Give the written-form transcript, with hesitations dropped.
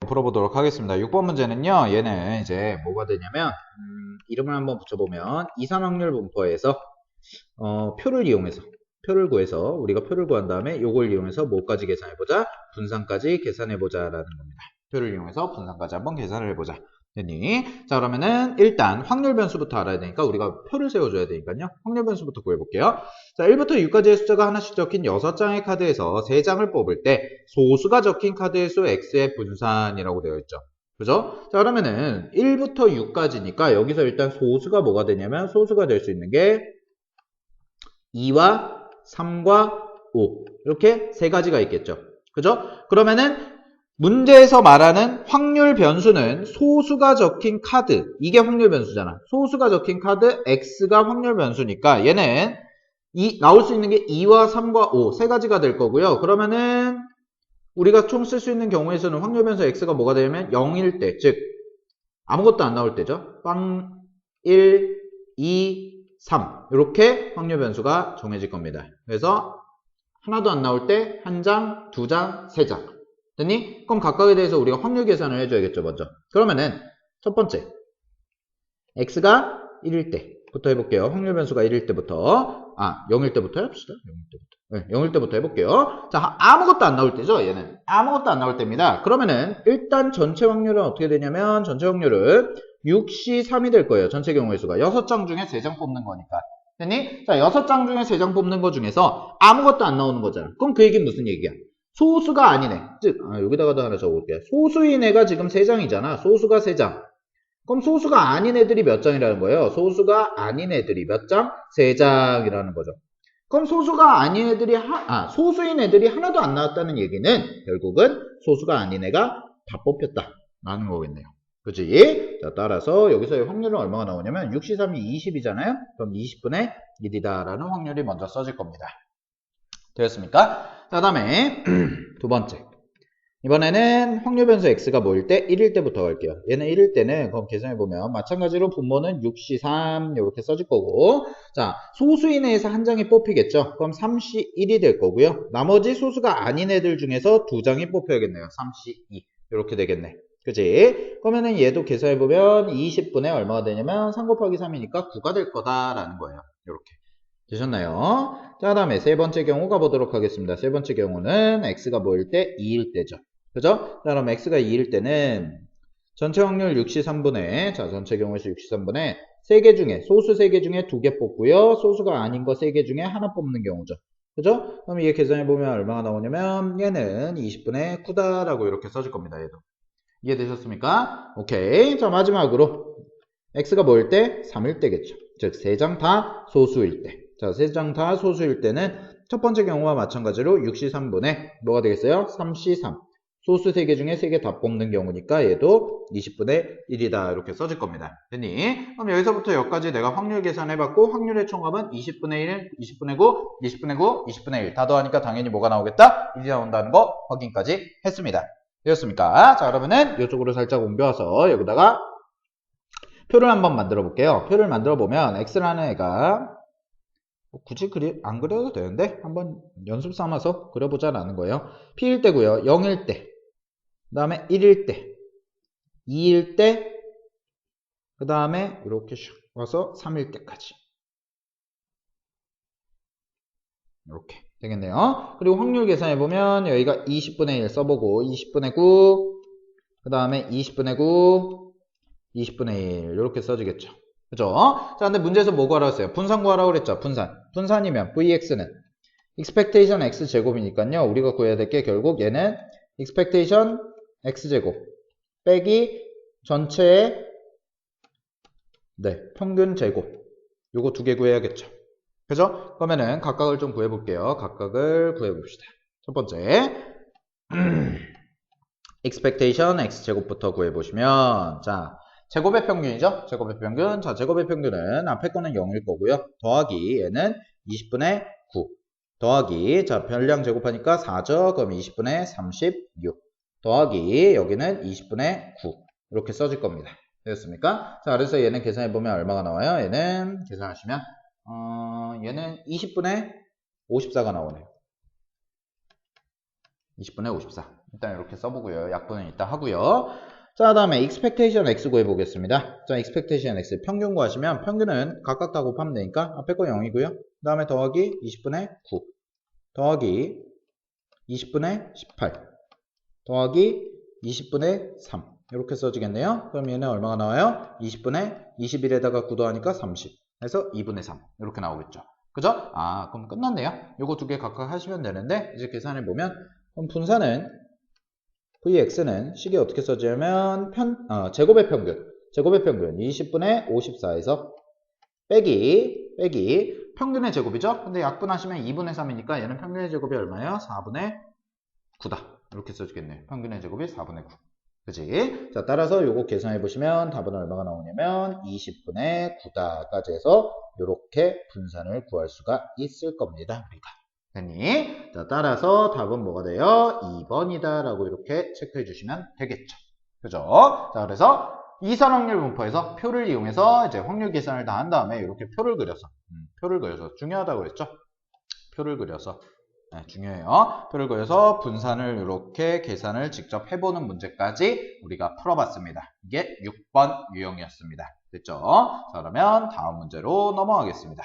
풀어보도록 하겠습니다. 6번 문제는요, 얘는 이제 뭐가 되냐면, 이름을 한번 붙여보면, 이산확률 분포에서, 표를 이용해서, 표를 구해서, 우리가 표를 구한 다음에 요걸 이용해서 뭐까지 계산해보자? 분산까지 계산해보자 라는 겁니다. 표를 이용해서 분산까지 한번 계산을 해보자. 됐니? 자, 그러면은 일단 확률 변수부터 알아야 되니까 우리가 표를 세워줘야 되니까요. 확률 변수부터 구해볼게요. 자, 1부터 6까지의 숫자가 하나씩 적힌 6장의 카드에서 3장을 뽑을 때 소수가 적힌 카드의 수 x의 분산이라고 되어 있죠. 그죠? 자, 그러면은 1부터 6까지니까 여기서 일단 소수가 뭐가 되냐면 소수가 될 수 있는 게 2와 3과 5 이렇게 세 가지가 있겠죠. 그죠? 그러면은 문제에서 말하는 확률 변수는 소수가 적힌 카드, 이게 확률 변수잖아. 소수가 적힌 카드 x가 확률 변수니까 얘는 나올 수 있는 게 2와 3과 5 세 가지가 될 거고요. 그러면은 우리가 총 쓸 수 있는 경우에서는 확률 변수 x가 뭐가 되냐면 0일 때, 즉 아무것도 안 나올 때죠. 1, 2, 3 이렇게 확률 변수가 정해질 겁니다. 그래서 하나도 안 나올 때 한 장, 두 장, 세 장. 됐니? 그럼 각각에 대해서 우리가 확률 계산을 해줘야겠죠, 먼저. 그러면은 첫 번째 x가 1일 때부터 해볼게요. 확률 변수가 1일 때부터 0일 때부터 해봅시다. 0일 때부터. 네, 0일 때부터 해볼게요. 자, 아무것도 안 나올 때죠, 얘는. 아무것도 안 나올 때입니다. 그러면은 일단 전체 확률은 어떻게 되냐면 전체 확률은 6시 3이 될 거예요. 전체 경우의 수가 6장 중에 3장 뽑는 거니까. 됐니? 자, 6장 중에 3장 뽑는 거 중에서 아무것도 안 나오는 거잖아. 그럼 그 얘기는 무슨 얘기야? 소수가 아닌 애. 즉, 여기다가도 하나 적어볼게요. 소수인 애가 지금 3장이잖아. 소수가 3장. 그럼 소수가 아닌 애들이 몇 장이라는 거예요? 소수가 아닌 애들이 몇 장? 3장이라는 거죠. 그럼 소수가 아닌 애들이, 소수인 애들이 하나도 안 나왔다는 얘기는 결국은 소수가 아닌 애가 다 뽑혔다. 라는 거겠네요. 그치? 자, 따라서 여기서의 확률은 얼마가 나오냐면 6시 3이 20이잖아요? 그럼 20분의 1이다. 라는 확률이 먼저 써질 겁니다. 되었습니까? 자, 다음에 두 번째. 이번에는 확률 변수 x가 뭐일 때? 1일 때부터 갈게요. 얘는 1일 때는 그럼 계산해보면 마찬가지로 분모는 6시 3 이렇게 써질 거고, 자, 소수인 애에서 한 장이 뽑히겠죠. 그럼 3시 1이 될 거고요. 나머지 소수가 아닌 애들 중에서 두 장이 뽑혀야겠네요. 3시 2 이렇게 되겠네. 그치? 그러면은 얘도 계산해보면 20분에 얼마가 되냐면 3 곱하기 3이니까 9가 될 거다라는 거예요. 이렇게. 되셨나요? 자, 다음에 세 번째 경우 가보도록 하겠습니다. 세 번째 경우는 x가 뭐일 때? 2일 때죠. 그죠? 자, 그럼 x가 2일 때는 전체 확률 6시 3분의, 자, 전체 경우에서 6시 3분의 3개 중에, 소수 3개 중에 2개 뽑고요. 소수가 아닌 거 3개 중에 하나 뽑는 경우죠. 그죠? 그럼 이게 계산해보면 얼마가 나오냐면 얘는 20분의 9다라고 이렇게 써줄 겁니다. 얘도. 이해되셨습니까? 오케이. 자, 마지막으로 x가 뭐일 때? 3일 때겠죠. 즉, 3장 다 소수일 때. 자, 3장 다 소수일 때는 첫 번째 경우와 마찬가지로 6시 3분의 뭐가 되겠어요? 3시 3. 소수 3개 중에 3개 다 뽑는 경우니까 얘도 20분의 1이다. 이렇게 써질 겁니다. 됐니? 그럼 여기서부터 여기까지 내가 확률 계산해봤고 확률의 총합은 20분의 1, 20분의 9, 20분의 9, 20분의 1. 다 더하니까 당연히 뭐가 나오겠다? 1이 나온다는 거 확인까지 했습니다. 되었습니까? 자, 그러면은 이쪽으로 살짝 옮겨와서 여기다가 표를 한번 만들어 볼게요. 표를 만들어 보면 x라는 애가 굳이 안 그려도 되는데 한번 연습 삼아서 그려보자라는 거예요. p일 때고요. 0일 때, 그 다음에 1일 때, 2일 때, 그 다음에 이렇게 슉 와서 3일 때까지 이렇게 되겠네요. 그리고 확률 계산해보면 여기가 20분의 1 써보고 20분의 9, 그 다음에 20분의 9, 20분의 1 이렇게 써지겠죠. 그죠? 자, 근데 문제에서 뭐 구하라고 했어요? 분산 구하라고 그랬죠. 분산이면 vx는 expectation x제곱이니까요. 우리가 구해야 될 게 결국 얘는 expectation x제곱 빼기 전체의 평균 제곱. 요거 두 개 구해야겠죠. 그죠? 그러면은 각각을 좀 구해볼게요. 각각을 구해봅시다. 첫 번째 expectation x제곱부터 구해보시면, 자, 제곱의 평균이죠? 제곱의 평균. 자, 제곱의 평균은 앞에 거는 0일 거고요. 더하기 얘는 20분의 9. 더하기, 자, 별량 제곱하니까 4죠? 그럼 20분의 36. 더하기, 여기는 20분의 9. 이렇게 써질 겁니다. 되었습니까? 자, 그래서 얘는 계산해보면 얼마가 나와요? 얘는 계산하시면, 얘는 20분의 54가 나오네요. 20분의 54. 일단 이렇게 써보고요. 약분은 이따 하고요. 자, 다음에 expectation x 구해보겠습니다. 자, expectation x 평균 구하시면 평균은 각각 다 곱하면 되니까 앞에 거 0이고요. 그 다음에 더하기 20분의 9 더하기 20분의 18 더하기 20분의 3 이렇게 써지겠네요. 그럼 얘는 얼마가 나와요? 20분의 21에다가 9 더하니까 30 해서 2분의 3 이렇게 나오겠죠. 그죠? 아, 그럼 끝났네요. 요거 두 개 각각 하시면 되는데 이제 계산해 보면 그럼 분산은 Vx는 식이 어떻게 써지냐면 제곱의 평균 20분의 54에서 빼기 평균의 제곱이죠. 근데 약분하시면 2분의 3이니까 얘는 평균의 제곱이 얼마예요? 4분의 9다. 이렇게 써주겠네요. 평균의 제곱이 4분의 9. 그치? 자, 따라서 요거 계산해 보시면 답은 얼마가 나오냐면 20분의 9다까지 해서 이렇게 분산을 구할 수가 있을 겁니다. 우리가. 됐니? 자, 따라서 답은 뭐가 돼요? 2번이다 라고 이렇게 체크해 주시면 되겠죠. 그죠? 자, 그래서 이선 확률 분포에서 표를 이용해서 이제 확률 계산을 다 한 다음에 이렇게 표를 그려서 중요하다고 그랬죠? 표를 그려서 네, 중요해요. 표를 그려서 분산을 이렇게 계산을 직접 해보는 문제까지 우리가 풀어봤습니다. 이게 6번 유형이었습니다. 됐죠? 자, 그러면 다음 문제로 넘어가겠습니다.